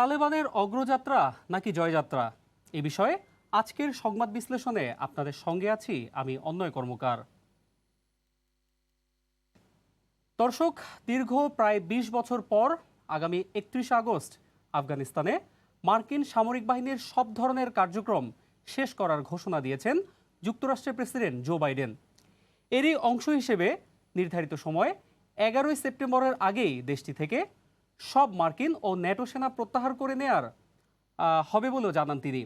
তালেবানের অগ্রযাত্রা নাকি জয়যাত্রা এ বিষয়ে আজকের সংবাদ বিশ্লেষণে আপনাদের সঙ্গে আছি আমি অন্নয় কর্মকার। দর্শক, দীর্ঘ প্রায় ২০ বছর পর আগামী ৩১ আগস্ট আফগানিস্তানে মার্কিন সামরিক বাহিনীর সব ধরনের কার্যক্রম শেষ করার ঘোষণা দিয়েছেন যুক্তরাষ্ট্রের প্রেসিডেন্ট জো বাইডেন। এরই অংশ হিসেবে নির্ধারিত সময় ১১ই সেপ্টেম্বরের আগেই দেশটি থেকে সব মার্কিন ও ন্যাটো সেনা প্রত্যাহার করে নেয়ার হবে বলেও জানান তিনি।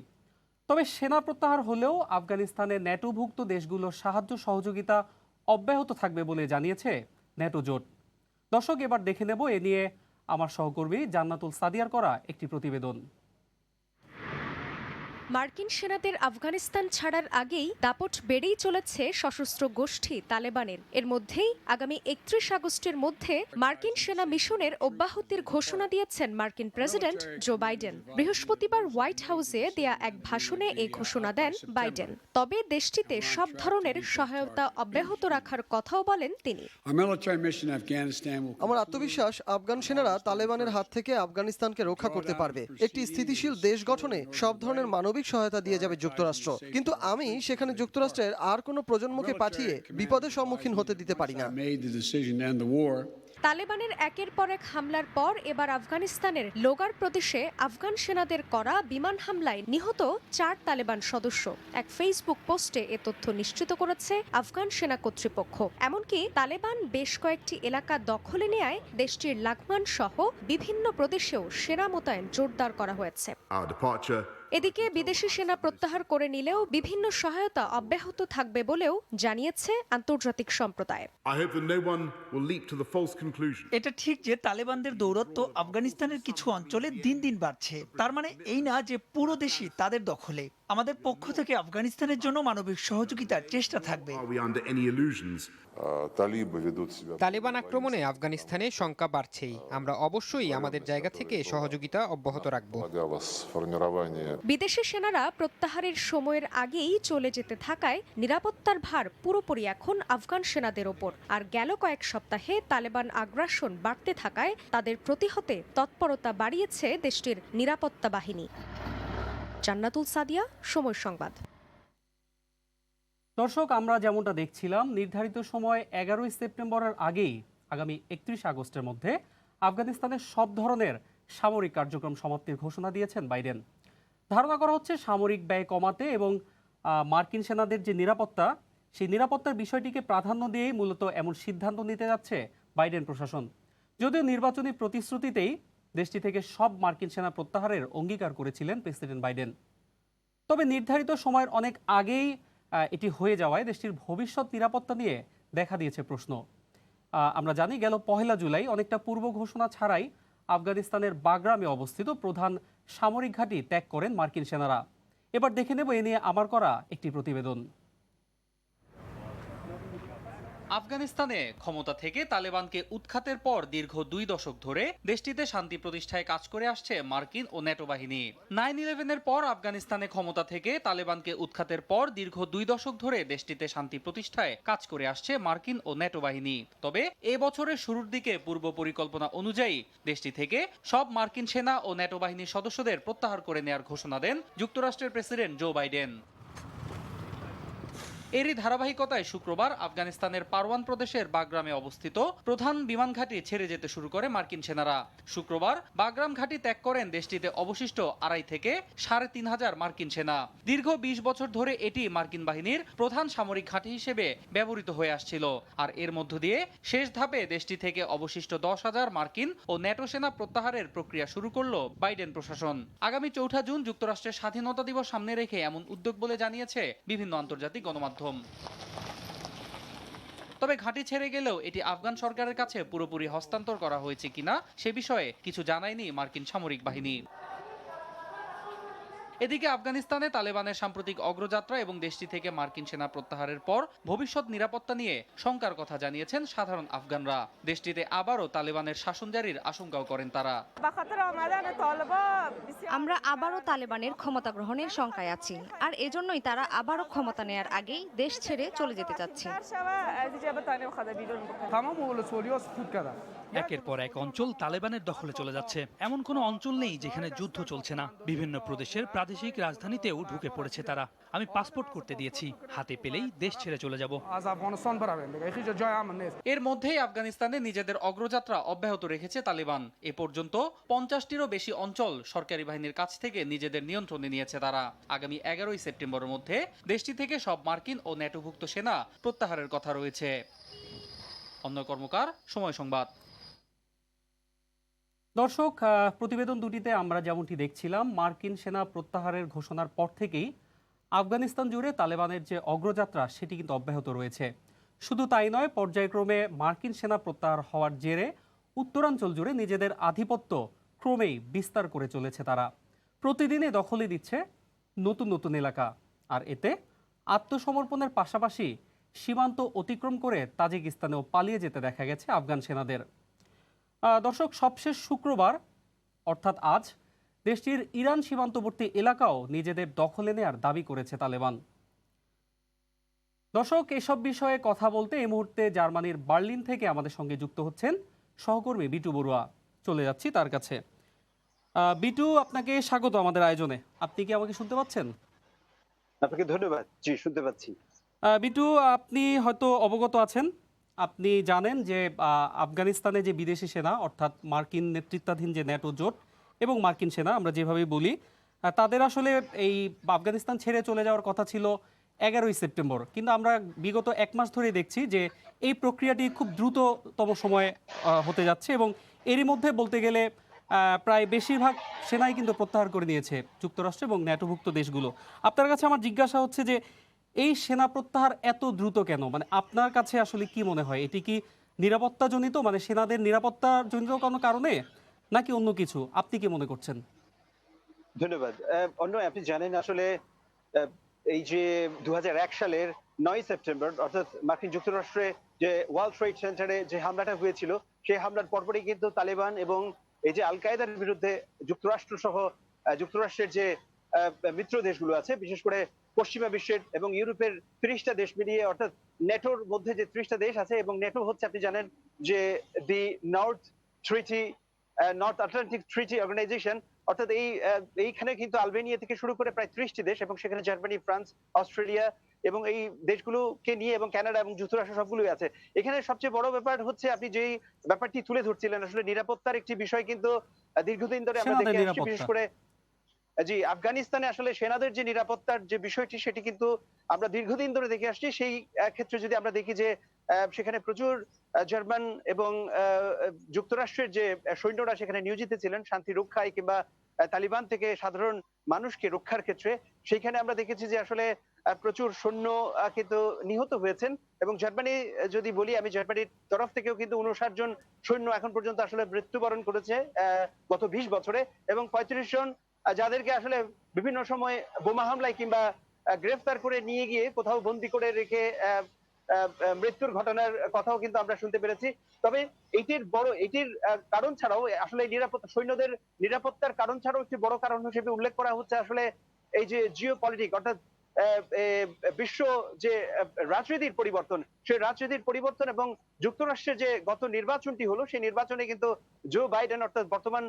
তবে সেনা প্রত্যাহার হলেও আফগানিস্তানের ন্যাটোভুক্ত দেশগুলোর সাহায্য সহযোগিতা অব্যাহত থাকবে বলে জানিয়েছে ন্যাটো জোট। দর্শক, এবার দেখে নেব এ নিয়ে আমার সহকর্মী জান্নাতুল সাদিয়ার করা একটি প্রতিবেদন। মার্কিন সেনাদের আফগানিস্তান ছাড়ার আগেই দাপট বেড়েই চলেছে সশস্ত্র গোষ্ঠী তালেবানের। এর মধ্যেই আগামী ৩১ আগস্টের মধ্যে মার্কিন সেনা মিশনের অব্যাহতির ঘোষণা দিয়েছেন মার্কিন প্রেসিডেন্ট জো বাইডেন। বৃহস্পতিবার হোয়াইট হাউসে দেয়া এক ভাষণে এই ঘোষণা দেন বাইডেন। তবে দেশটিতে সব ধরনের সহায়তা অব্যাহত রাখার কথাও বলেন তিনি। আমার আত্মবিশ্বাস, আফগান সেনারা তালেবানের হাত থেকে আফগানিস্তানকে রক্ষা করতে পারবে। একটি স্থিতিশীল দেশ গঠনে সব ধরনের মানবিক সহায়তা দিয়ে যাবে যুক্তরাষ্ট্র, কিন্তু আমি সেখানে যুক্তরাষ্ট্রের আর কোনো প্রজন্মকে পাঠিয়ে বিপদের সম্মুখীন হতে দিতে পারি না। তালেবানের একের পর এক হামলার পর এবার আফগানিস্তানের লোগার প্রদেশে আফগান সেনাদের করা বিমান হামলায় নিহত ৪ তালেবান সদস্য। এক ফেসবুক পোস্টে এ তথ্য নিশ্চিত করেছে আফগান সেনা কর্তৃপক্ষ। এমনকি তালেবান বেশ কয়েকটি এলাকা দখলে নেয়ায় দেশটির লাগমান সহ বিভিন্ন প্রদেশেও সেনা মোতায়েন জোরদার করা হয়েছে। এদিকে বিদেশি সেনা প্রত্যাহার করে নিলেও বিভিন্ন সহায়তা অব্যাহত থাকবে বলেও জানিয়েছে আন্তর্জাতিক সম্প্রদায়। এটা ঠিক যে তালেবানদের দৌরত্ব আফগানিস্তানের কিছু অঞ্চলে দিন দিন বাড়ছে। তার মানে এই না যে পুরো দেশই তাদের দখলে। আমাদের পক্ষ থেকে আফগানিস্তানের জন্য মানবিক সহযোগিতার চেষ্টা থাকবে। তালেবান আক্রমণে আফগানিস্তানে শঙ্কা বাড়ছেই। আমরা অবশ্যই আমাদের জায়গা থেকে সহযোগিতা অব্যাহত রাখব। বিদেশি সেনারা প্রত্যাহারের সময়ের আগেই চলে যেতে থাকায় নিরাপত্তার ভার পুরোপুরি এখন আফগান সেনাদের ওপর। আর গেল কয়েক সপ্তাহে তালেবান আগ্রাসন বাড়তে থাকায় তাদের প্রতিহতে তৎপরতা বাড়িয়েছে দেশটির নিরাপত্তা বাহিনী। জান্নাতুল সাদিয়া, সময় সংবাদ। দর্শক, আমরা যেমনটা দেখছিলাম, নির্ধারিত সময় ১১ই সেপ্টেম্বরের আগেই আগামী ৩১ আগস্টের মধ্যে আফগানিস্তানের সব ধরনের সামরিক কার্যক্রম সমাপ্তির ঘোষণা দিয়েছেন বাইডেন। ধারণা করা হচ্ছে সামরিক ব্যয় কমাতে এবং মার্কিন সেনাদের যে নিরাপত্তা, সেই নিরাপত্তার বিষয়টিকে প্রাধান্য দিয়েই মূলত এমন সিদ্ধান্ত নিতে যাচ্ছে বাইডেন প্রশাসন। যদিও নির্বাচনী প্রতিশ্রুতিতেই দেশটি থেকে সব মার্কিন সেনা প্রত্যাহারের অঙ্গীকার করেছিলেন প্রেসিডেন্ট বাইডেন। তবে নির্ধারিত সময়ের অনেক আগেই এটি হয়ে যাওয়ায় দেশটির ভবিষ্যৎ নিরাপত্তা নিয়ে দেখা দিয়েছে প্রশ্ন। আমরা জানি গেল ১ জুলাই অনেকটা পূর্ব ঘোষণা ছাড়াই আফগানিস্তানের বাগরামে অবস্থিত প্রধান সামরিক ঘাঁটি ত্যাগ করেন মার্কিন সেনারা। এবার দেখে নেব এ নিয়ে আমার করা একটি প্রতিবেদন। আফগানিস্তানে ক্ষমতা থেকে তালেবানকে উৎখাতের পর দীর্ঘ ২ দশক ধরে দেশটিতে শান্তি প্রতিষ্ঠায় কাজ করে আসছে মার্কিন ও ন্যাটো বাহিনী। 9/11-এর পর আফগানিস্তানে ক্ষমতা থেকে তালেবানকে উৎখাতের পর দীর্ঘ ২ দশক ধরে দেশটিতে শান্তি প্রতিষ্ঠায় কাজ করে আসছে মার্কিন ও ন্যাটো বাহিনী। তবে এ বছরের শুরুর দিকে পূর্ব পরিকল্পনা অনুযায়ী দেশটি থেকে সব মার্কিন সেনা ও ন্যাটো বাহিনীর সদস্যদের প্রত্যাহার করে নেয়ার ঘোষণা দেন যুক্তরাষ্ট্রের প্রেসিডেন্ট জো বাইডেন। এরই ধারাবাহিকতায় শুক্রবার আফগানিস্তানের পারওয়ান প্রদেশের বাগরামে অবস্থিত প্রধান বিমান ঘাঁটি ছেড়ে যেতে শুরু করে মার্কিন সেনারা। শুক্রবার বাগরাম ঘাঁটি ত্যাগ করেন দেশটিতে অবশিষ্ট ২.৫ থেকে ৩৫০০ মার্কিন সেনা। দীর্ঘ ২০ বছর ধরে এটি মার্কিন বাহিনীর প্রধান সামরিক ঘাঁটি হিসেবে ব্যবহৃত হয়ে আসছিল। আর এর মধ্য দিয়ে শেষ ধাপে দেশটি থেকে অবশিষ্ট ১০,০০০ মার্কিন ও ন্যাটো সেনা প্রত্যাহারের প্রক্রিয়া শুরু করল বাইডেন প্রশাসন। আগামী ৪ জুন যুক্তরাষ্ট্রের স্বাধীনতা দিবস সামনে রেখে এমন উদ্যোগ বলে জানিয়েছে বিভিন্ন আন্তর্জাতিক গণমাধ্যম। তবে ঘাঁটি ছেড়ে গেলেও এটি আফগান সরকারের কাছে পুরোপুরি হস্তান্তর করা হয়েছে কিনা সে বিষয়ে কিছু জানায়নি মার্কিন সামরিক বাহিনী। এদিকে আফগানিস্তানে তালেবানের সাম্প্রতিক অগ্রযাত্রা এবং দেশটি থেকে মার্কিন সেনা প্রত্যাহারের পর ভবিষ্যৎ নিরাপত্তা নিয়ে শঙ্কার কথা জানিয়েছেন সাধারণ আফগানরা। দেশটিতে আবারও তালেবানের শাসন জারির আশঙ্কাও করেন তারা। আমরা আবারও তালেবানের ক্ষমতা গ্রহণের শঙ্কায় আছি, আর এজন্যই তারা আবারও ক্ষমতা নেয়ার আগেই দেশ ছেড়ে চলে যেতে চাচ্ছে। একের পর এক অঞ্চল তালেবানের দখলে চলে যাচ্ছে। এমন কোনো অঞ্চল নেই যেখানে যুদ্ধ চলছে না। বিভিন্ন প্রদেশের প্রাদেশিক রাজধানীতেও ঢুকে পড়েছে তারা। আমি পাসপোর্ট করতে দিয়েছি, হাতে পেলেই দেশ ছেড়ে চলে যাব। এর মধ্যেই আফগানিস্তানে নিজেদের অগ্রযাত্রা অব্যাহত রেখেছে তালেবান। এ পর্যন্ত 50টিরও বেশি অঞ্চল সরকারি বাহিনীর কাছ থেকে নিজেদের নিয়ন্ত্রণে নিয়েছে তারা। আগামী 11ই সেপ্টেম্বরের মধ্যে দেশটি থেকে সব মার্কিন ও ন্যাটোভুক্ত সেনা প্রত্যাহারের কথা রয়েছে। অন্য কর্মকার, সময় সংবাদ। দর্শক, প্রতিবেদন দুটিতে আমরা যেমনটি দেখছিলাম, মার্কিন সেনা প্রত্যাহারের ঘোষণার পর থেকেই আফগানিস্তান জুড়ে তালেবানের যে অগ্রযাত্রা সেটি কিন্তু অব্যাহত রয়েছে। শুধু তাই নয়, পর্যায়ক্রমে মার্কিন সেনা প্রত্যাহার হওয়ার জেরে উত্তরাঞ্চল জুড়ে নিজেদের আধিপত্য ক্রমেই বিস্তার করে চলেছে তারা। প্রতিদিনই দখলে দিচ্ছে নতুন নতুন এলাকা, আর এতে আত্মসমর্পণের পাশাপাশি সীমান্ত অতিক্রম করে তাজিকিস্তানেও পালিয়ে যেতে দেখা গেছে আফগান সেনাদের। দর্শক, সবশেষ শুক্রবার অর্থাৎ আজ দেশটির ইরান সীমান্তবর্তী এলাকাও নিজেদের দখলে নেয়ার দাবি করেছে তালেবান। দর্শক, এসব বিষয়ে কথা বলতে এই মুহূর্তে জার্মানির বার্লিন থেকে আমাদের সঙ্গে যুক্ত হচ্ছেন সহকর্মী বিটু বড়ুয়া। চলে যাচ্ছি তার কাছে। বিটু, আপনাকে স্বাগত আমাদের আয়োজনে। আপনি কি আমাকে শুনতে পাচ্ছেন? আপনাকে ধন্যবাদ। জি, শুনতে পাচ্ছি। বিটু, আপনি হয়তো অবগত আছেন, আপনি জানেন যে আফগানিস্তানে যে বিদেশি সেনা অর্থাৎ মার্কিন নেতৃত্বাধীন যে ন্যাটো জোট এবং মার্কিন সেনা আমরা যেভাবে বলি, তাদের আসলে এই আফগানিস্তান ছেড়ে চলে যাওয়ার কথা ছিল 11ই সেপ্টেম্বর, কিন্তু আমরা বিগত 1 মাস ধরেই দেখছি যে এই প্রক্রিয়াটি খুব দ্রুততম সময়ে হতে যাচ্ছে এবং এরই মধ্যে বলতে গেলে প্রায় বেশিরভাগ সেনাই কিন্তু প্রত্যাহার করে নিয়েছে যুক্তরাষ্ট্র এবং ন্যাটোভুক্ত দেশগুলো। আপনার কাছে আমার জিজ্ঞাসা হচ্ছে যে এই সেনা প্রত্যাহার এত দ্রুত কেন? মানে আপনার কাছে আসলে কি মনে হয়, এটি কি নিরাপত্তাজনিত, মানে সেনাদের নিরাপত্তাজনিত কোনো কারণে, নাকি অন্য কিছু? আপনি কি মনে করছেন? ধন্যবাদ। আপনি জানেন আসলে এই যে 2001 সালের 9 সেপ্টেম্বর অর্থাৎ মার্কিন যুক্তরাষ্ট্রে যে ওয়ার্ল্ড ট্রেড সেন্টারে যে হামলাটা হয়েছিল, সেই হামলার পরপরই কিন্তু তালেবান এবং এই যে আল কায়েদার বিরুদ্ধে যুক্তরাষ্ট্র সহ যুক্তরাষ্ট্রের যে মিত্র দেশগুলো আছে, বিশেষ করে পশ্চিমা বিশ্বের এবং ইউরোপের 30টা দেশ মিলিয়ে অর্থাৎ নেটোর মধ্যে যে 30টা দেশ আছে, এবং নেটো হচ্ছে আপনি জানেন যে দি নর্থ আটলান্টিক ট্রিটি অর্গানাইজেশন, অর্থাৎ এইখানে কিন্তু আলবেনিয়া থেকে শুরু করে প্রায় 30টি দেশ এবং সেখানে জার্মানি, ফ্রান্স, অস্ট্রেলিয়া এবং এই দেশগুলোকে নিয়ে এবং কানাডা এবং যুক্তরাষ্ট্র সবগুলোই আছে। এখানে সবচেয়ে বড় ব্যাপার হচ্ছে আপনি যেই ব্যাপারটি তুলে ধরছিলেন, আসলে নিরাপত্তার একটি বিষয় কিন্তু দীর্ঘদিন ধরে আমরা দেখে আসছি, বিশেষ করে জি আফগানিস্তানে আসলে সেনাদের যে নিরাপত্তার যে বিষয়টি সেটি কিন্তু আমরা দীর্ঘদিন ধরে দেখে আসছি। সেই ক্ষেত্রে যদি আমরা দেখি যে সেখানে প্রচুর জার্মান এবং যুক্তরাষ্ট্রের যে সৈন্যরা সেখানে নিয়োজিত ছিলেন শান্তি রক্ষায় কিংবা তালিবান থেকে সাধারণ মানুষকে রক্ষার ক্ষেত্রে, সেইখানে আমরা দেখেছি যে আসলে প্রচুর সৈন্য কিন্তু নিহত হয়েছেন। এবং জার্মানি যদি বলি, আমি জার্মানির তরফ থেকেও কিন্তু 59 জন সৈন্য এখন পর্যন্ত আসলে মৃত্যুবরণ করেছে গত 20 বছরে, এবং 35 জন যাদেরকে আসলে বিভিন্ন সময় বোমা হামলায় কিংবা গ্রেফতার করে নিয়ে গিয়ে কোথাও বন্দী করে রেখে মৃত্যুর ঘটনার কথাও কিন্তু আমরা শুনতে পেরেছি। তবে এটির কারণ ছাড়াও আসলে সৈন্যদের নিরাপত্তার কারণ ছাড়াও একটি বড় কারণ হিসেবে উল্লেখ করা হচ্ছে আসলে এই যে জিও পলিটিক, অর্থাৎ বিশ্ব যে রাজনীতির পরিবর্তন, সেই রাজনীতির পরিবর্তন এবং যুক্তরাষ্ট্রের যে গত নির্বাচনটি হলো, সেই নির্বাচনে কিন্তু জো বাইডেন অর্থাৎ বর্তমান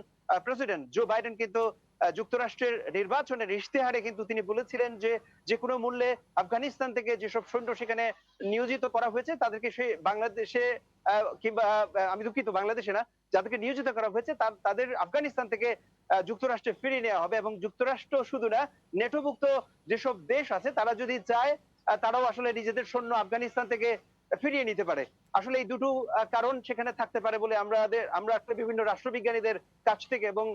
প্রেসিডেন্ট জো বাইডেন কিন্তু যুক্তরাষ্ট্রের নির্বাচনের ইশতেহারে কিন্তু তিনি বলেছিলেন যে যে কোনো মূল্যে আফগানিস্তান থেকে যেসব সৈন্য সেখানে নিয়োজিত করা হয়েছে তাদেরকে সে বাংলাদেশে কিংবা আমি দুঃখিত বাংলাদেশে না, যাদেরকে নিয়োজিত করা হয়েছে তাদের আফগানিস্তান থেকে যুক্তরাষ্ট্রে ফিরিয়ে নেওয়া হবে। এবং যুক্তরাষ্ট্র শুধু না, নেটোভুক্ত যেসব দেশ আছে তারা যদি চায় তারাও আসলে নিজেদের সৈন্য আফগানিস্তান থেকে ফিরিয়ে নিতে পারে। আসলে এই দুটো কারণ সেখানে থাকতে পারে বলে আমরা বিভিন্ন রাষ্ট্রবিজ্ঞানীদের কাছ থেকে এবং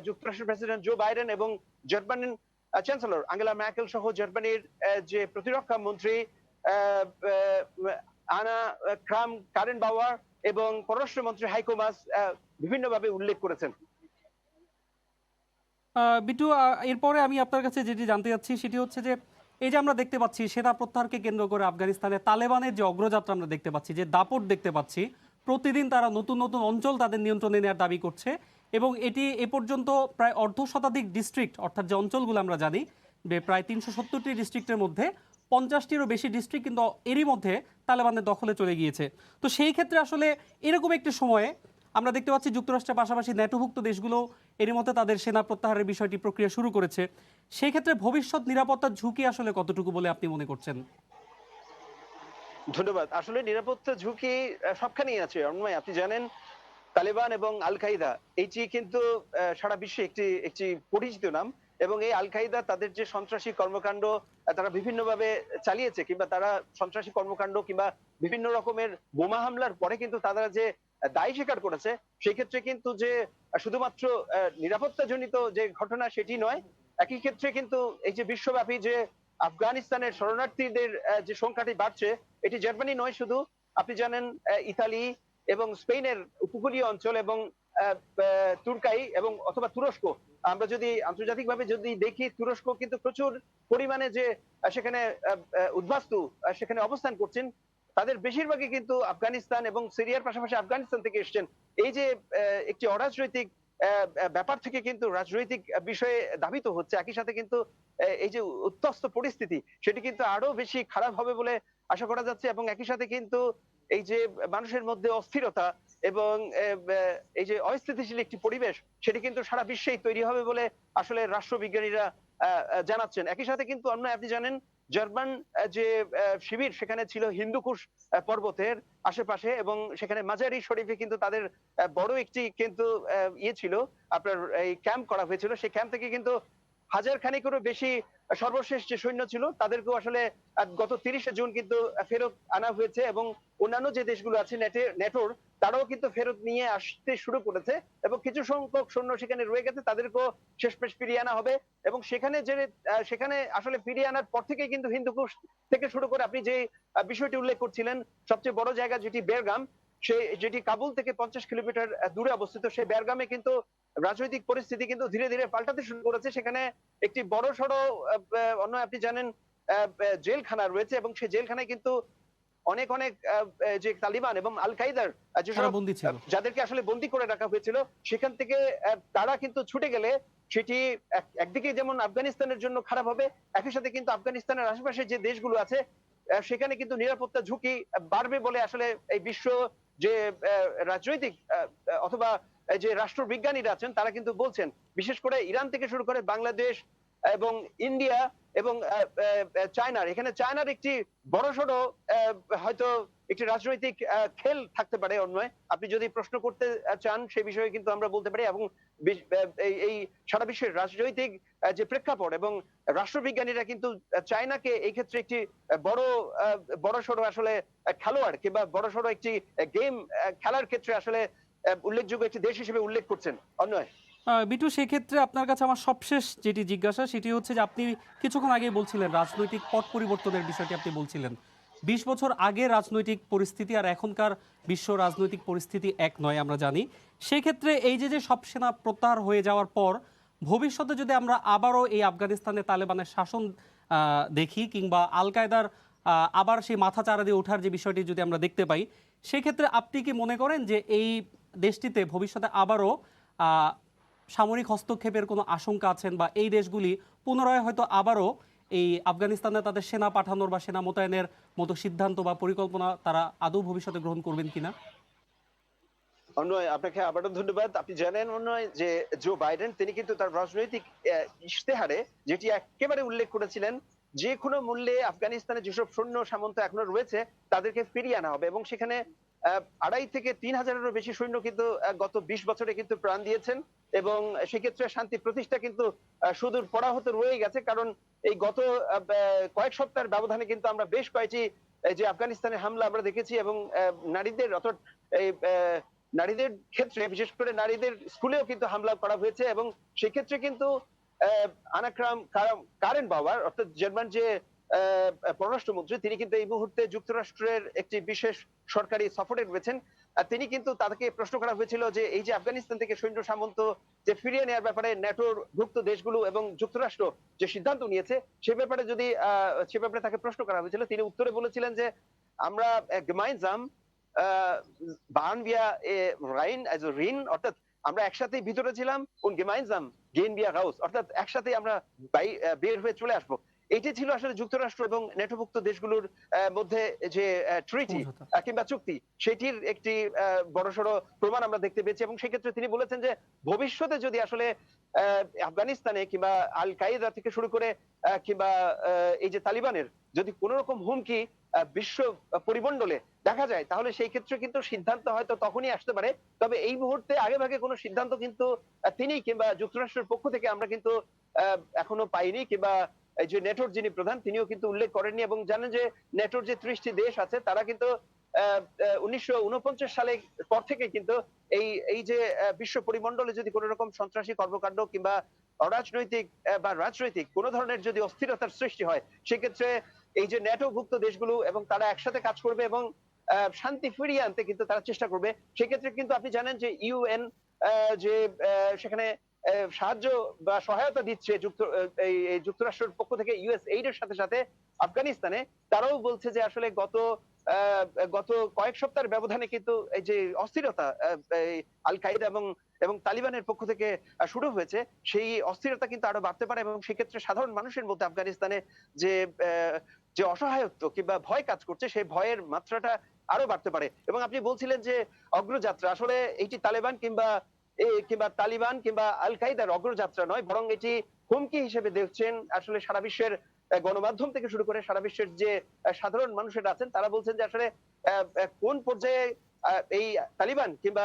যুক্তরাষ্ট্রের প্রেসিডেন্ট জো বাইডেন এবং জার্মানির চ্যান্সেলর আঙ্গেলা ম্যার্কেল সহ জার্মানির যে প্রতিরক্ষা মন্ত্রী আনা ক্রাম কারেন বাওয়ার এবং পররাষ্ট্রমন্ত্রী হাইকো মাস বিভিন্নভাবে উল্লেখ করেছেন। বিটু, এরপরে আমি আপনার কাছে যেটি জানতে চাচ্ছি সেটি হচ্ছে যে এই যে আমরা দেখতে পাচ্ছি সেনা প্রত্যাহারকে কেন্দ্র করে আফগানিস্তানে তালেবানের যে অগ্রযাত্রা আমরা দেখতে পাচ্ছি, যে দাপট দেখতে পাচ্ছি, প্রতিদিন তারা নতুন নতুন অঞ্চল তাদের নিয়ন্ত্রণে নেওয়ার দাবি করছে এবং এটি এ পর্যন্ত প্রায় অর্ধশতাধিক ডিস্ট্রিক্ট, অর্থাৎ যে অঞ্চলগুলো আমরা জানি যে প্রায় 370টি ডিস্ট্রিক্টের মধ্যে 50টিরও বেশি ডিস্ট্রিক্ট কিন্তু এরই মধ্যে তালেবানের দখলে চলে গিয়েছে। তো সেই ক্ষেত্রে আসলে এরকম একটি সময়ে আমরা দেখতে পাচ্ছি যুক্তরাষ্ট্রের পাশাপাশি ন্যাটোভুক্ত দেশগুলো এরই মধ্যে তাদের সেনা প্রত্যাহারের বিষয়টি প্রক্রিয়া শুরু করেছে। সেই ক্ষেত্রে ভবিষ্যৎ নিরাপত্তার ঝুঁকি আসলে কতটুকু বলে আপনি মনে করছেন? ধন্যবাদ। আসলে নিরাপত্তা ঝুঁকি সবখানেই আছে অন্যয়। আপনি জানেন তালেবান এবং আল কায়দা এইটি কিন্তু সারা বিশ্বে একটি একটি পরিচিত নাম, এবং এই আল কায়দা তাদের যে সন্ত্রাসী কর্মকাণ্ড তারা বিভিন্নভাবে চালিয়েছে, কিংবা তারা সন্ত্রাসী কর্মকাণ্ড কিংবা বিভিন্ন রকমের বোমা হামলার পরে কিন্তু তারা যে দায় স্বীকার করেছে, সেই ক্ষেত্রে কিন্তু যে শুধুমাত্র নিরাপত্তাজনিত যে ঘটনা সেটি নয়, একই ক্ষেত্রে কিন্তু এই যে বিশ্বব্যাপী যে আফগানিস্তানের শরণার্থীদের যে সংখ্যাটি বাড়ছে, এটি জার্মানি নয় শুধু, আপনি জানেন ইতালি এবং স্পেনের উপকূলীয় অঞ্চল এবং তুর্কাই এবং অথবা তুরস্ক, আমরা যদি আন্তর্জাতিকভাবে যদি দেখি, তুরস্ক কিন্তু প্রচুর পরিমাণে যে সেখানে উদ্বাস্তু সেখানে অবস্থান করছেন, তাদের বেশিরভাগই কিন্তু আফগানিস্তান এবং সিরিয়ার পাশাপাশি আফগানিস্তান থেকে এসছেন। এই যে একটি অরাজনৈতিক ব্যাপার থেকে কিন্তু রাজনৈতিক বিষয়ে ধাবিত হচ্ছে, একই সাথে কিন্তু এই যে উত্তস্ত পরিস্থিতি সেটি কিন্তু আরো বেশি খারাপ হবে বলে আশা করা যাচ্ছে, এবং একই সাথে কিন্তু এই যে মানুষের মধ্যে অস্থিরতা এবং এই যে অস্থিতিশীল একটি পরিবেশ, সেটি কিন্তু সারা বিশ্বেই তৈরি হবে বলে আসলে রাষ্ট্রবিজ্ঞানীরা জানাচ্ছেন। একই সাথে কিন্তু আপনি জানেন জার্মান যে শিবির সেখানে ছিল হিন্দুকুশ পর্বতের আশেপাশে, এবং সেখানে মাজারি শরীফে কিন্তু তাদের বড় একটি কিন্তু ইয়ে ছিল, আপনার এই ক্যাম্প করা হয়েছিল। সেই ক্যাম্প থেকে কিন্তু হাজার খানিকেরও বেশি সর্বশেষ যে সৈন্য ছিল তাদেরকেও আসলে গত 30শে জুন কিন্তু ফেরত আনা হয়েছে, এবং অন্যান্য যে দেশগুলো আছে নেটোর, তারাও কিন্তু ফেরত নিয়ে আসতে শুরু করেছে, এবং কিছু সংখ্যক সৈন্য সেখানে রয়ে গেছে, তাদেরকেও শেষমেশ ফিরিয়ে আনা হবে। এবং সেখানে আসলে ফিরিয়ে আনার পর থেকে কিন্তু হিন্দুকুশ থেকে শুরু করে আপনি যে বিষয়টি উল্লেখ করছিলেন, সবচেয়ে বড় জায়গা যেটি বেরগাম, যেটি কাবুল থেকে 50 কিলোমিটার দূরে অবস্থিত, সেই বেরগামে কিন্তু রাজনৈতিক পরিস্থিতি কিন্তু ধীরে ধীরে পাল্টাতে শুরু করেছে। সেখানে একটি বড় সড়ো আপনি জানেন জেলখানা রয়েছে, এবং সেই জেলখানায় কিন্তু অনেক অনেক যে তালিবান এবং আল কায়দার যেসব বন্দী ছিল, যাদেরকে আসলে বন্দী করে রাখা হয়েছিল, সেখান থেকে তারা কিন্তু ছুটে গেলে সেটি একদিকে যেমন আফগানিস্তানের জন্য খারাপ হবে, একই সাথে কিন্তু আফগানিস্তানের আশেপাশে যে দেশগুলো আছে সেখানে কিন্তু নিরাপত্তা ঝুঁকি বাড়বে বলে আসলে এই বিশ্ব যে রাজনৈতিক অথবা যে রাষ্ট্রবিজ্ঞানীরা আছেন তারা কিন্তু বলছেন। বিশেষ করে ইরান থেকে শুরু করে বাংলাদেশ এবং ইন্ডিয়া এবং চায়নার, এখানে চায়নার একটি বড়সড় হয়তো একটি রাজনৈতিক খেল থাকতে পারে অন্যয়। আপনি যদি প্রশ্ন করতে চান সেই বিষয়ে কিন্তু আমরা বলতে পারি, এবং এই সারা বিশ্বের রাজনৈতিক যে প্রেক্ষাপট এবং রাষ্ট্রবিজ্ঞানীরা কিন্তু চায়নাকে এই ক্ষেত্রে একটি বড়সড় আসলে খেলোয়াড় কিংবা বড়সড় একটি গেম খেলার ক্ষেত্রে আসলে উল্লেখযোগ্য একটি দেশ হিসেবে উল্লেখ করছেন অন্যয়। বিটু, সেক্ষেত্রে আপনার কাছে আমার সবশেষ যেটি জিজ্ঞাসা সেটি হচ্ছে যে আপনি কিছুক্ষণ আগেই বলছিলেন রাজনৈতিক পট পরিবর্তনের বিষয়টি, আপনি বলছিলেন 20 বছর আগে রাজনৈতিক পরিস্থিতি আর এখনকার বিশ্ব রাজনৈতিক পরিস্থিতি এক নয় আমরা জানি। সেই ক্ষেত্রে এই যে সব সেনা প্রত্যাহার হয়ে যাওয়ার পর ভবিষ্যতে যদি আমরা আবারও এই আফগানিস্তানে তালেবানের শাসন দেখি, কিংবা আল কায়দার আবার সেই মাথা চারা দিয়ে ওঠার যে বিষয়টি যদি আমরা দেখতে পাই, সেক্ষেত্রে আপনি কি মনে করেন যে এই দেশটিতে ভবিষ্যতে আবারও সামরিক হস্তক্ষেপের কোনো আশঙ্কা আছেন, বা এই দেশগুলি পুনরায় হয়তো আবারও এই আফগানিস্তানে তাদের সেনা পাঠানোর বা সেনা মোতায়েনের মতো সিদ্ধান্ত বা পরিকল্পনা তারা আদৌ ভবিষ্যতে গ্রহণ করবেন কিনা? অন্যয়, আপনাকে আবারও ধন্যবাদ। আপনি জানেন অন্যয় যে জো বাইডেন তিনি কিন্তু তার রাজনৈতিক ইশতেহারে যেটি একেবারে উল্লেখ করেছিলেন, যে কোনো মূল্যে আফগানিস্তানে যেসব সৈন্য সামন্ত এখনো রয়েছে তাদেরকে ফিরিয়ে আনা হবে, এবং সেখানে 2.5 থেকে 3 হাজারেরও বেশি সৈন্য কিন্তু গত 20 বছরে কিন্তু প্রাণ দিয়েছেন, এবং সেক্ষেত্রে শান্তি প্রতিষ্ঠা কিন্তু সুদূর পরাহত রয়ে গেছে। কারণ এই গত কয়েক সপ্তাহের ব্যবধানে কিন্তু আমরা বেশ কয়েকটি যে আফগানিস্তানের হামলা আমরা দেখেছি, এবং নারীদের অর্থাৎ এই নারীদের ক্ষেত্রে বিশেষ করে নারীদের স্কুলেও কিন্তু হামলা করা হয়েছে, এবং সেক্ষেত্রে কিন্তু আনাক্রাম কারেন বাওয়ার অর্থাৎ জার্মান যে পররাষ্ট্রমন্ত্রী তিনি কিন্তু এই মুহূর্তে যুক্তরাষ্ট্রের একটি বিশেষ সরকারি সফরে রয়েছেন। তিনি কিন্তু তাদেরকে প্রশ্ন করা হয়েছিল যে এই যে আফগানিস্তান থেকে সৈন্য সামন্ত যে ফিরিয়ে নেওয়ার ব্যাপারে ন্যাটোর ভুক্ত দেশগুলো এবং যুক্তরাষ্ট্র যে সিদ্ধান্ত নিয়েছে সে ব্যাপারে সে ব্যাপারে তাকে প্রশ্ন করা হয়েছিল, তিনি উত্তরে বলেছিলেন যে আমরা gemeinsam waren wir rein also Rhin অর্থাৎ আমরা একসাথেই ভিতরে ছিলাম und gemeinsam gehen wir raus অর্থাৎ একসাথেই আমরা বের হয়ে চলে আসবো। এটি ছিল আসলে যুক্তরাষ্ট্র এবং ন্যাটোভুক্ত দেশগুলোর মধ্যে যে ট্রিটি কিংবা চুক্তি, সেটির একটি বড়সড় প্রমাণ আমরা দেখতে পেয়েছি। এবং সেক্ষেত্রে তিনি বলেছেন যে ভবিষ্যতে যদি আসলে আফগানিস্তানে কিংবা আল কায়েদা থেকে শুরু করে কিংবা এই যে তালিবানের যদি কোন রকম হুমকি বিশ্ব পরিমণ্ডলে দেখা যায়, তাহলে সেই ক্ষেত্রে কিন্তু সিদ্ধান্ত হয়তো তখনই আসতে পারে। তবে এই মুহূর্তে আগে ভাগে কোনো সিদ্ধান্ত কিন্তু তিনি কিংবা যুক্তরাষ্ট্রের পক্ষ থেকে আমরা কিন্তু এখনো পাইনি, কিংবা এই যে নেটোর যিনি প্রধান তিনিও কিন্তু উল্লেখ করেননি। এবং জানেন যে নেটোর যে 30টি দেশ আছে তারা কিন্তু 1949 সালে পর থেকে কিন্তু এই যে বিশ্ব পরিমণ্ডলে যদি কোনো রকম সন্ত্রাসী কর্মকাণ্ড কিংবা অরাজনৈতিক বা রাজনৈতিক কোনো ধরনের যদি অস্থিরতার সৃষ্টি হয়, সেক্ষেত্রে এই যে ন্যাটোভুক্ত দেশগুলো এবং তারা একসাথে কাজ করবে এবং শান্তি ফিরিয়ে আনতে কিন্তু তারা চেষ্টা করবে। সেক্ষেত্রে কিন্তু আপনি জানেন যে ইউএন যে সেখানে সাহায্য বা সহায়তা দিচ্ছে যুক্তরাষ্ট্রের পক্ষ থেকে ইউএস এইড এর সাথে সাথে আফগানিস্তানে, তারাও বলছে যে আসলে গত কয়েক সপ্তাহের ব্যবধানে কিন্তু এই যে অস্থিরতা আল কায়েদা এবং তালিবানের পক্ষ থেকে শুরু হয়েছে, সেই অস্থিরতা কিন্তু আরো বাড়তে পারে এবং সেক্ষেত্রে সাধারণ মানুষের মধ্যে আফগানিস্তানে যে অসহায়ত্ব কিংবা ভয় কাজ করছে, সেই ভয়ের মাত্রাটা আরো বাড়তে পারে। এবং আপনি বলছিলেন যে অগ্রযাত্রা, আসলে এইটি তালেবান কিংবা তালিবান কিংবা আল কায়েদার অগ্রযাত্রা নয়, বরং এটি হুমকি হিসেবে দেখছেন আসলে সারা বিশ্বের গণমাধ্যম থেকে শুরু করে সারা বিশ্বের যে সাধারণ মানুষেরা আছেন, তারা বলছেন যে আসলে কোন পর্যায়ে এই তালিবান কিংবা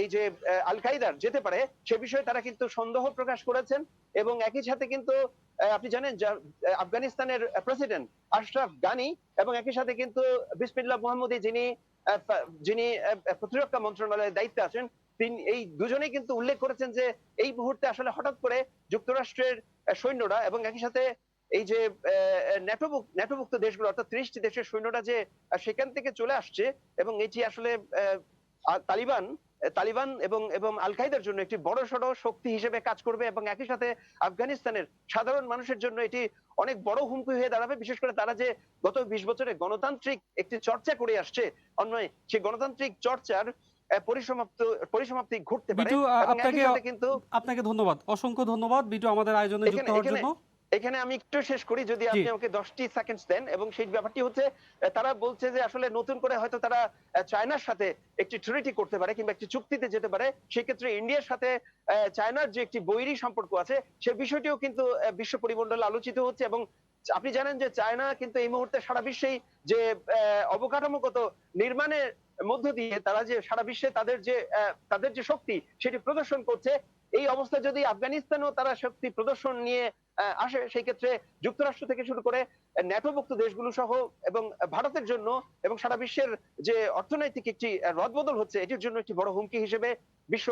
এই যে আল কায়েদার যেতে পারে সে বিষয়ে তারা কিন্তু সন্দেহ প্রকাশ করেছেন। এবং একই সাথে কিন্তু আপনি জানেন যে আফগানিস্তানের প্রেসিডেন্ট আশরাফ গানি এবং একই সাথে কিন্তু বিসমিল্লাহ মুহাম্মদী যিনি প্রতিরক্ষা মন্ত্রণালয়ের দায়িত্বে আছেন, তিনি এই দুজনেই কিন্তু উল্লেখ করেছেন যে এই মুহূর্তে আসলে হঠাৎ করে যুক্তরাষ্ট্রের সৈন্যরা এবং একই সাথে এই যে ন্যাটোভুক্ত দেশগুলো অর্থাৎ 30টি দেশের সৈন্যরা যে সেখান থেকে চলে আসছে, এবং এটি আসলে তালিবান এবং আল কায়েদার জন্য একটি বড়সড় শক্তি হিসেবে কাজ করবে এবং একই সাথে আফগানিস্তানের সাধারণ মানুষের জন্য এটি অনেক বড় হুমকি হয়ে দাঁড়াবে। বিশেষ করে তারা যে গত 20 বছরে গণতান্ত্রিক একটি চর্চা করে আসছে, অন্যায় সেই গণতান্ত্রিক চর্চার পরিসমাপ্তি ঘটতে পারে। বিটু, এবং একই সাথে কিন্তু আপনাকে ধন্যবাদ, অসংখ্য ধন্যবাদ বিটু আমাদের আয়োজনে যুক্ত হওয়ার জন্য। এখানে আমি একটু শেষ করি যদি আপনি আমাকে 10টি সেকেন্ড দেন। এবং সেই ব্যাপারটি হচ্ছে তারা বলছে যে আসলে নতুন করে হয়তো তারা চায়নার সাথে একটি ট্রিটি করতে পারে কিংবা একটি চুক্তিতে যেতে পারে। সেক্ষেত্রে ইন্ডিয়ার সাথে চায়নার যে একটি বৈরী সম্পর্ক আছে সে বিষয়টিও কিন্তু বিশ্ব পরিমণ্ডলে আলোচিত হচ্ছে। এবং আপনি জানেন যে চায়না কিন্তু এই মুহূর্তে সারা বিশ্বেই যে অবকাঠামোগত নির্মাণের মধ্য দিয়ে তারা যে সারা বিশ্বে তাদের যে শক্তি সেটি প্রদর্শন করছে, এই অবস্থায় যদি আফগানিস্তানও তারা শক্তি প্রদর্শন নিয়ে আসে, সেই ক্ষেত্রে যুক্তরাষ্ট্র থেকে শুরু করে ন্যাটোভুক্ত দেশগুলো সহ এবং ভারতের জন্য এবং সারা বিশ্বের যে অর্থনৈতিক একটি রদবদল হচ্ছে, এটির জন্য একটি বড় হুমকি হিসেবে বিশ্ব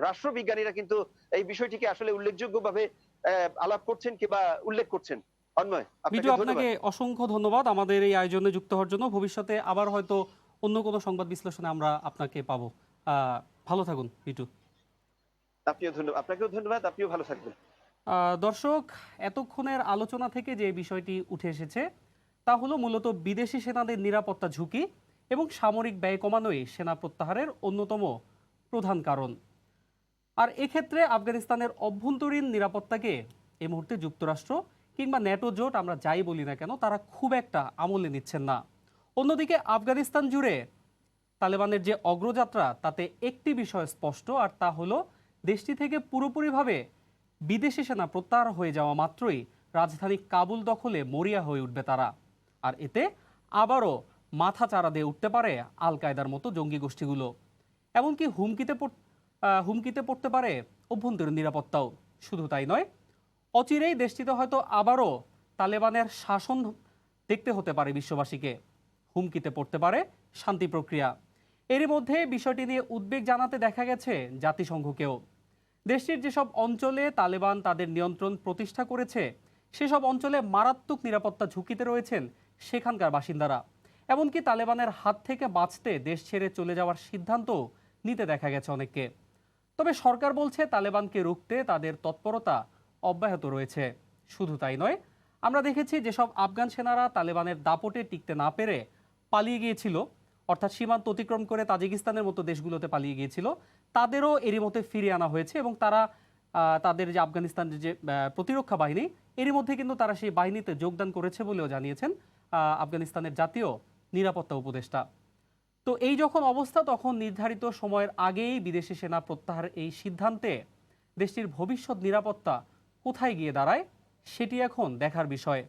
রাষ্ট্রবিজ্ঞানীরা কিন্তু এই বিষয়টিকে আসলে উল্লেখযোগ্যভাবে আলাপ করছেন কিংবা উল্লেখ করছেন। বিটু, আপনাকে অসংখ্য ধন্যবাদ আমাদের এই আয়োজনে যুক্ত হওয়ার জন্য। ভবিষ্যতে আবার হয়তো অন্য কোনো সংবাদ বিশ্লেষণে আমরা আপনাকে পাবো। ভালো থাকুন বিটু। আপনাকেও ধন্যবাদ, আপনিও ভালো থাকবেন। দর্শক, এতক্ষণের আলোচনা থেকে যে বিষয়টি উঠে এসেছে তা হলো মূলত বিদেশি সেনাদের নিরাপত্তা ঝুঁকি এবং সামরিক ব্যয় কমানোই সেনা প্রত্যাহারের অন্যতম প্রধান কারণ। আর এক্ষেত্রে আফগানিস্তানের অভ্যন্তরীণ নিরাপত্তাকে এই মুহূর্তে যুক্তরাষ্ট্র কিংবা ন্যাটো জোট আমরা যাই বলি না কেন তারা খুব একটা আমলে নিচ্ছেন না। অন্যদিকে আফগানিস্তান জুড়ে তালেবানের যে অগ্রযাত্রা তাতে একটি বিষয় স্পষ্ট, আর তা হলো দেশটি থেকে পুরোপুরিভাবে বিদেশি সেনা প্রত্যাহার হয়ে যাওয়া মাত্রই রাজধানী কাবুল দখলে মরিয়া হয়ে উঠবে তারা। আর এতে আবারও মাথা চারা দিয়ে উঠতে পারে আল কায়েদার মতো জঙ্গি গোষ্ঠীগুলো। এমনকি হুমকিতে পড়তে পারে অভ্যন্তরীণ নিরাপত্তাও। শুধু তাই নয়, অচিরেই দেশটিতে হয়তো আবারও তালেবানের শাসন দেখতে হতে পারে বিশ্ববাসীকে। হুমকিতে পড়তে পারে শান্তি প্রক্রিয়া। এরই মধ্যে বিষয়টি নিয়ে উদ্বেগ জানাতে দেখা গেছে জাতিসংঘকেও। দেশটির যেসব অঞ্চলে তালেবান তাদের নিয়ন্ত্রণ প্রতিষ্ঠা করেছে সেসব অঞ্চলে মারাত্মক নিরাপত্তা ঝুঁকিতে রয়েছেন সেখানকার বাসিন্দারা। এমনকি তালেবানের হাত থেকে বাঁচতে দেশ ছেড়ে চলে যাওয়ার সিদ্ধান্ত নিতে দেখা গেছে অনেককে। তবে সরকার বলছে তালেবানকে রুখতে তাদের তৎপরতা অব্যাহত রয়েছে। শুধু তাই নয়, আমরা দেখেছি যেসব আফগান সেনারা তালেবানের দাপটে টিকতে না পেরে পালিয়ে গিয়েছিল, অর্থাৎ সীমান্ত অতিক্রম করে তাজিকিস্তানের মতো দেশগুলোতে পালিয়ে গিয়েছিল, তাদেরও এরই মধ্যে ফিরিয়ে আনা হয়েছে এবং তারা তাদের যে আফগানিস্তানের যে প্রতিরক্ষা বাহিনী, এরই মধ্যে কিন্তু তারা সেই বাহিনীতে যোগদান করেছে বলেও জানিয়েছেন আফগানিস্তানের জাতীয় নিরাপত্তা উপদেষ্টা। তো এই যখন অবস্থা, তখন নির্ধারিত সময়ের আগেই বিদেশি সেনা প্রত্যাহারের এই সিদ্ধান্তে দেশটির ভবিষ্যৎ নিরাপত্তা কোথায় গিয়ে দাঁড়ায় সেটি এখন দেখার বিষয়।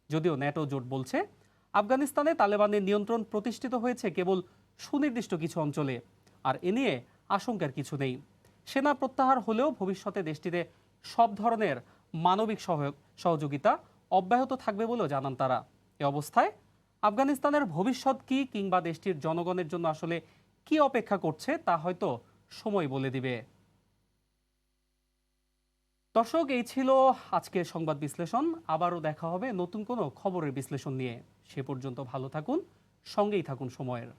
যদিও ন্যাটো জোট বলছে আফগানিস্তানে তালেবানের নিয়ন্ত্রণ প্রতিষ্ঠিত হয়েছে কেবল সুনির্দিষ্ট কিছু অঞ্চলে, আর এ নিয়ে আশঙ্কার কিছু নেই। সেনা প্রত্যাহার হলেও ভবিষ্যতে দেশটিতে সব ধরনের মানবিক সহযোগিতা অব্যাহত থাকবে বলেও জানান তারা। এ অবস্থায় আফগানিস্তানের ভবিষ্যৎ কি, কিংবা দেশটির জনগণের জন্য আসলে কি অপেক্ষা করছে তা হয়তো সময় বলে দিবে। দর্শক, এই ছিল আজকের সংবাদ বিশ্লেষণ। আবারও দেখা হবে নতুন কোনো খবরের বিশ্লেষণ নিয়ে। সে পর্যন্ত ভালো থাকুন, সঙ্গেই থাকুন সময়ের।